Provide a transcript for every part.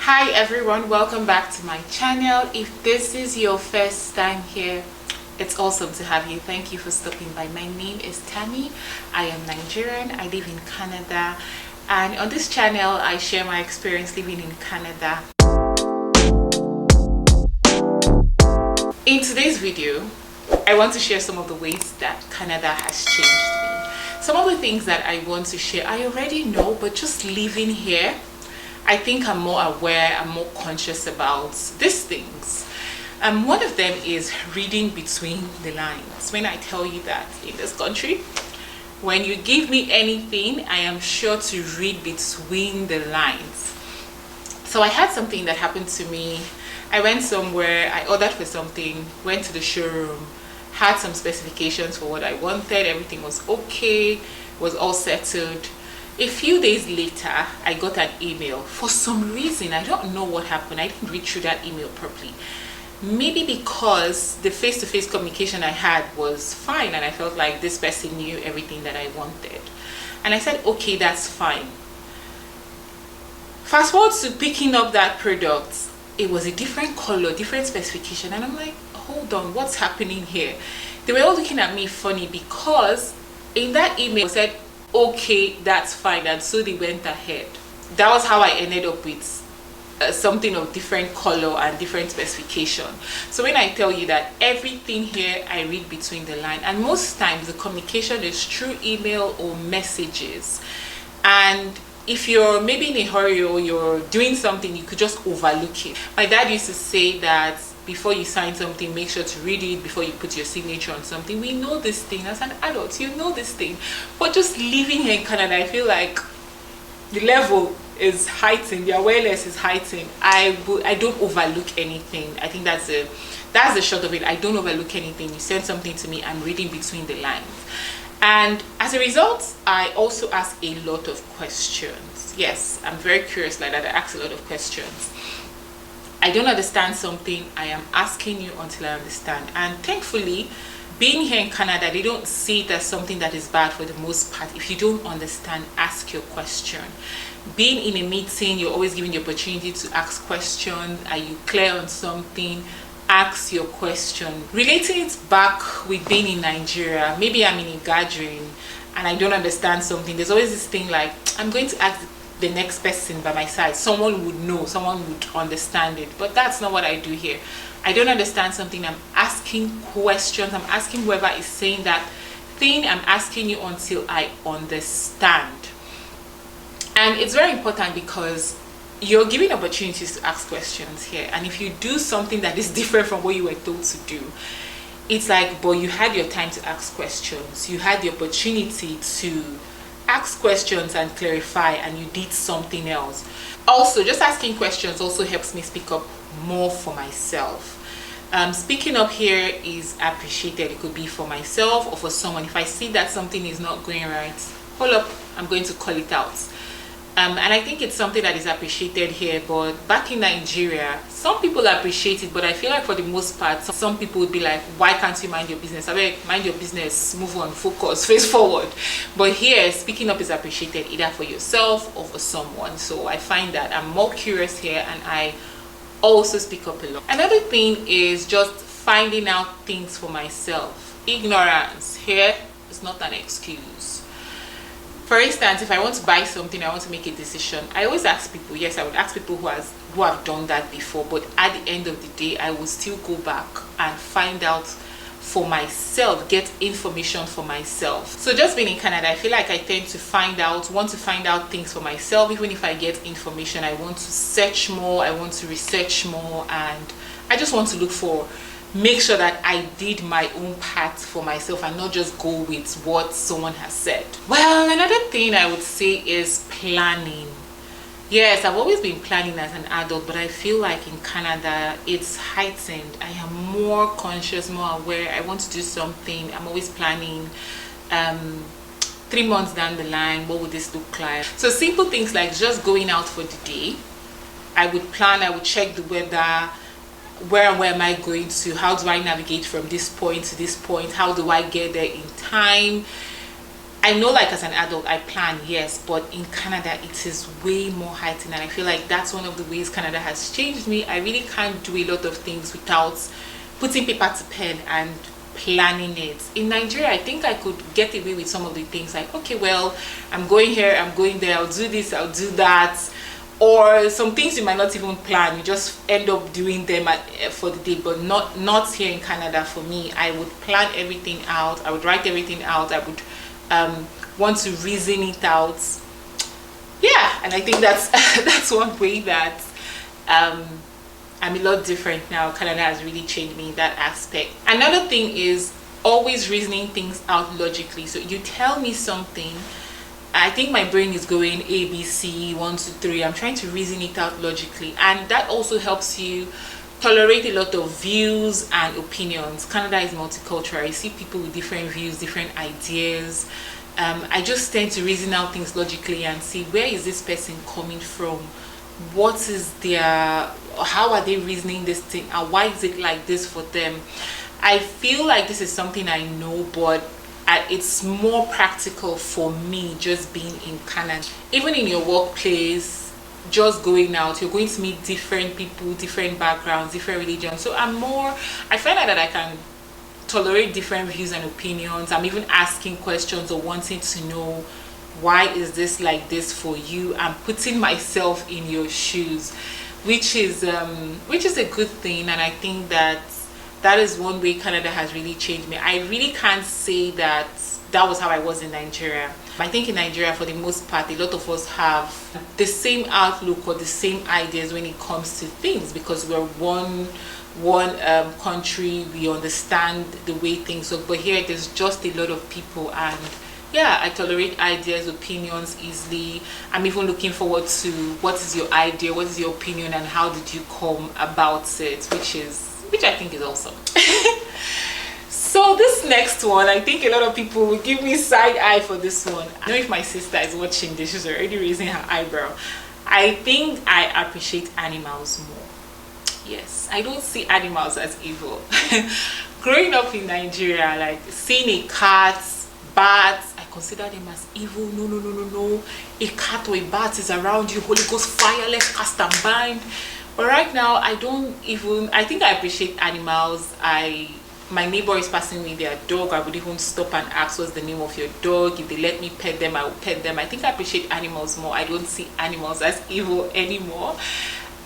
Hi everyone, welcome back to my channel. If this is your first time here, it's awesome to have you. Thank you for stopping by. My name is Tammy. I am Nigerian. I live in Canada, and on this channel I share my experience living in Canada. In today's video, I want to share some of the ways that Canada has changed me. Some of the things that I want to share I already know, but just living here, I think I'm more aware, I'm more conscious about these things. One of them is reading between the lines. When I tell you that in this country, when you give me anything, I am sure to read between the lines. So I had something that happened to me. I went somewhere, I ordered for something, went to the showroom, had some specifications for what I wanted, everything was okay, was all settled. A few days later, I got an email. For some reason, I don't know what happened. I didn't read through that email properly. Maybe because the face-to-face communication I had was fine and I felt like this person knew everything that I wanted. And I said, okay, that's fine. Fast forward to picking up that product. It was a different color, different specification. And I'm like, hold on, what's happening here? They were all looking at me funny because in that email it said, okay, that's fine, and so they went ahead. That was how I ended up with something of different color and different specification. So when I tell you that everything here I read between the line, and most times the communication is through email or messages, and if you're maybe in a hurry or you're doing something, you could just overlook it. My dad used to say that before you sign something, make sure to read it before you put your signature on something. We know this thing as an adult, you know this thing, but just living here in Canada, I feel like the level is heightened, the awareness is heightened. I don't overlook anything. I think that's the short of it. I don't overlook anything. You send something to me, I'm reading between the lines. And as a result, I also ask a lot of questions. Yes, I'm very curious like that. I ask a lot of questions. I don't understand something, I am asking you until I understand. And thankfully, being here in Canada, they don't see it as something that is bad for the most part. If you don't understand, ask your question. Being in a meeting, you're always given the opportunity to ask questions. Are you clear on something? Ask your question. Relating it back with being in Nigeria, maybe I'm in a gathering and I don't understand something. There's always this thing like, I'm going to ask the next person by my side. Someone would know, someone would understand it, but that's not what I do here. I don't understand something, I'm asking questions. I'm asking whoever is saying that thing, I'm asking you until I understand. And it's very important because you're given opportunities to ask questions here, and if you do something that is different from what you were told to do, it's like, but you had your time to ask questions, you had the opportunity to ask questions and clarify, and you did something else. Also, just asking questions also helps me speak up more for myself. Speaking up here is appreciated. It could be for myself or for someone. If I see that something is not going right, hold up, I'm going to call it out. And I think it's something that is appreciated here, but back in Nigeria, some people appreciate it, but I feel like for the most part, some people would be like, why can't you mind your business? I mean, mind your business, move on, focus, face forward. But here, speaking up is appreciated either for yourself or for someone. So I find that I'm more curious here, and I also speak up a lot. Another thing is just finding out things for myself. Ignorance here is not an excuse. For instance, if I want to buy something, I want to make a decision, I always ask people. Yes, I would ask people who have done that before, but at the end of the day, I will still go back and find out for myself, get information for myself. So just being in Canada, I feel like I tend to want to find out things for myself. Even if I get information, I want to search more, I want to research more, and I just want to make sure that I did my own part for myself and not just go with what someone has said. Well, another thing I would say is planning. Yes, I've always been planning as an adult, but I feel like in Canada, it's heightened. I am more conscious, more aware. I want to do something. I'm always planning. 3 months down the line, what would this look like? So simple things like just going out for the day. I would plan, I would check the weather. Where am I going to? How do I navigate from this point to this point? How do I get there in time? I know, like, as an adult I plan, yes, but in Canada it is way more heightened, and I feel like that's one of the ways Canada has changed me. I really can't do a lot of things without putting paper to pen and planning it. In Nigeria, I think I could get away with some of the things, like, okay, well, I'm going here, I'm going there, I'll do this, I'll do that. Or some things you might not even plan, you just end up doing them for the day. But not here in Canada. For me, I would plan everything out, I would write everything out, I would want to reason it out. Yeah, and I think that's that's one way that I'm a lot different now. Canada has really changed me in that aspect. Another thing is always reasoning things out logically. So you tell me something, I think my brain is going A, B, C, 1, 2, 3. I'm trying to reason it out logically, and that also helps you tolerate a lot of views and opinions. Canada is multicultural. You see people with different views, different ideas. I just tend to reason out things logically and see, where is this person coming from? What is their, how are they reasoning this thing, and why is it like this for them? I feel like this is something I know, but it's more practical for me just being in Canada. Even in your workplace, just going out, you're going to meet different people, different backgrounds, different religions. So I find out that I can tolerate different views and opinions. I'm even asking questions or wanting to know, why is this like this for you? I'm putting myself in your shoes, which is a good thing. And I think that is one way Canada has really changed me. I really can't say that was how I was in Nigeria. I think in Nigeria, for the most part, a lot of us have the same outlook or the same ideas when it comes to things, because we're one country. We understand the way things work. But here there's just a lot of people, and yeah, I tolerate ideas, opinions easily. I'm even looking forward to, what is your idea, what is your opinion, and how did you come about it, which I think is awesome. So this next one, I think a lot of people will give me side eye for this one. I know if my sister is watching this, she's already raising her eyebrow. I think I appreciate animals more. Yes, I don't see animals as evil. Growing up in Nigeria, like seeing a cat, bats, I consider them as evil. No. A cat or a bat is around you, Holy Ghost fire, let's cast and bind. But right now, I think I appreciate animals. My neighbor is passing me their dog. I would even stop and ask, what's the name of your dog? If they let me pet them, I will pet them. I think I appreciate animals more. I don't see animals as evil anymore.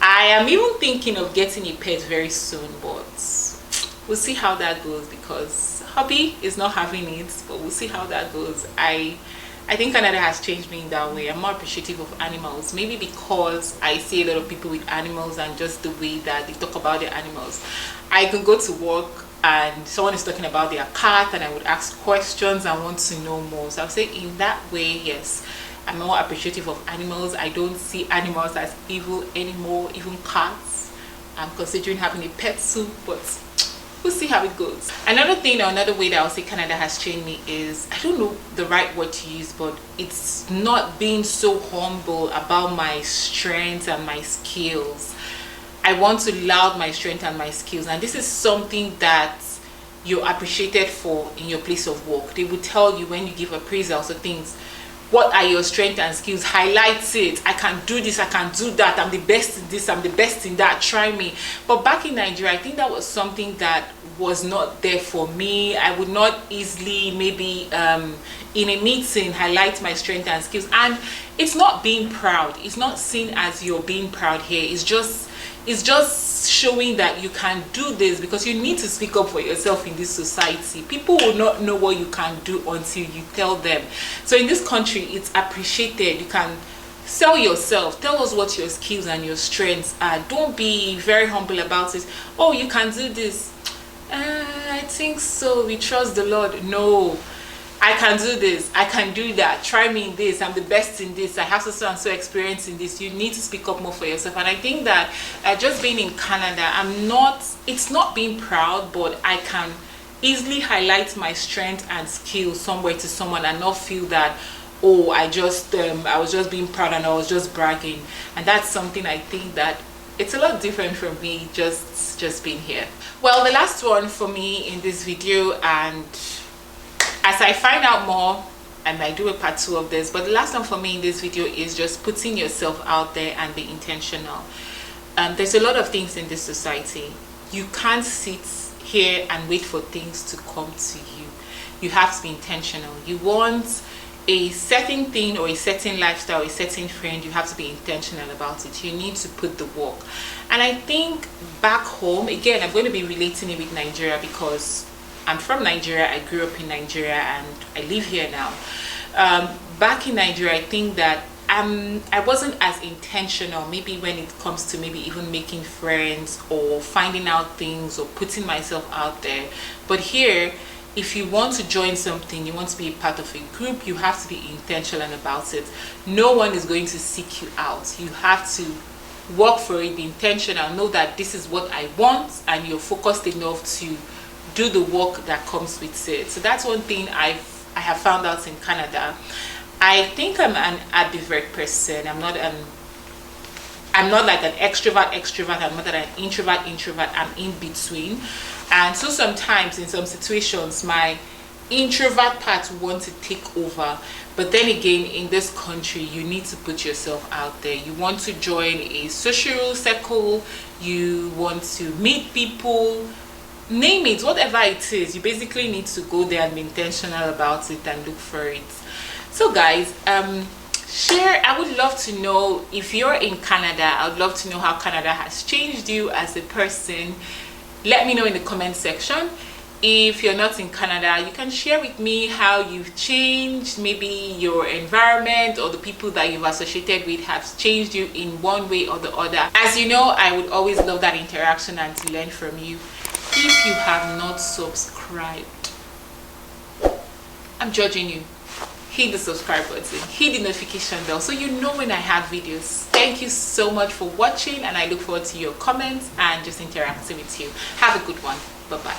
I am even thinking of getting a pet very soon, but we'll see how that goes, because hubby is not having it, but we'll see how that goes. I think Canada has changed me in that way. I'm more appreciative of animals, maybe because I see a lot of people with animals and just the way that they talk about their animals. I can go to work and someone is talking about their cat, and I would ask questions and want to know more. So I'll say in that way, yes, I'm more appreciative of animals. I don't see animals as evil anymore, even cats. I'm considering having a pet soon, but we'll see how it goes. Another thing, or another way that I'll say Canada has changed me is, I don't know the right word to use, but it's not being so humble about my strengths and my skills. I want to laud my strength and my skills, and this is something that you're appreciated for in your place of work. They will tell you when you give appraisals or things, what are your strengths and skills, highlight it. I can do this, I can do that, I'm the best in this, I'm the best in that, try me. But back in Nigeria, I think that was something that was not there for me. I would not easily, maybe in a meeting, highlight my strengths and skills. And it's not being proud, it's not seen as you're being proud here. It's just showing that you can do this, because you need to speak up for yourself in this society. People will not know what you can do until you tell them. So in this country, it's appreciated. You can sell yourself, tell us what your skills and your strengths are. Don't be very humble about it. Oh, you can do this, I think so, we trust the Lord. No, I can do this, I can do that, try me in this, I'm the best in this, I have so and so experience in this. You need to speak up more for yourself. And I think that just being in Canada, it's not being proud, but I can easily highlight my strength and skills somewhere to someone and not feel that, oh, I was just being proud and I was just bragging. And that's something I think that it's a lot different from me just being here. Well, the last one for me in this video, and as I find out more, I might do a part 2 of this, but the last one for me in this video is just putting yourself out there and be intentional. There's a lot of things in this society. You can't sit here and wait for things to come to you. You have to be intentional. You want a certain thing or a certain lifestyle, a certain friend, you have to be intentional about it. You need to put the work. And I think back home, again, I'm going to be relating it with Nigeria because I'm from Nigeria. I grew up in Nigeria and I live here now. Back in Nigeria, I think that I wasn't as intentional maybe when it comes to maybe even making friends or finding out things or putting myself out there. But here, if you want to join something, you want to be a part of a group, you have to be intentional about it. No one is going to seek you out. You have to work for it, be intentional, know that this is what I want, and you're focused enough to do the work that comes with it. So that's one thing I have found out in Canada. I think I'm an ambivert person. I'm not like an extrovert. I'm not an introvert. I'm in between. And so sometimes in some situations my introvert part wants to take over, but then again, in this country you need to put yourself out there. You want to join a social circle, you want to meet people, name it, whatever it is, you basically need to go there and be intentional about it and look for it. So guys, I would love to know if you're in Canada. I would love to know how Canada has changed you as a person. Let me know in the comment section. If you're not in Canada, you can share with me how you've changed. Maybe your environment or the people that you've associated with have changed you in one way or the other. As you know, I would always love that interaction and to learn from you. If you have not subscribed, I'm judging you. Hit the subscribe button, hit the notification bell so you know when I have videos. Thank you so much for watching, and I look forward to your comments and just interacting with you. Have a good one. Bye bye.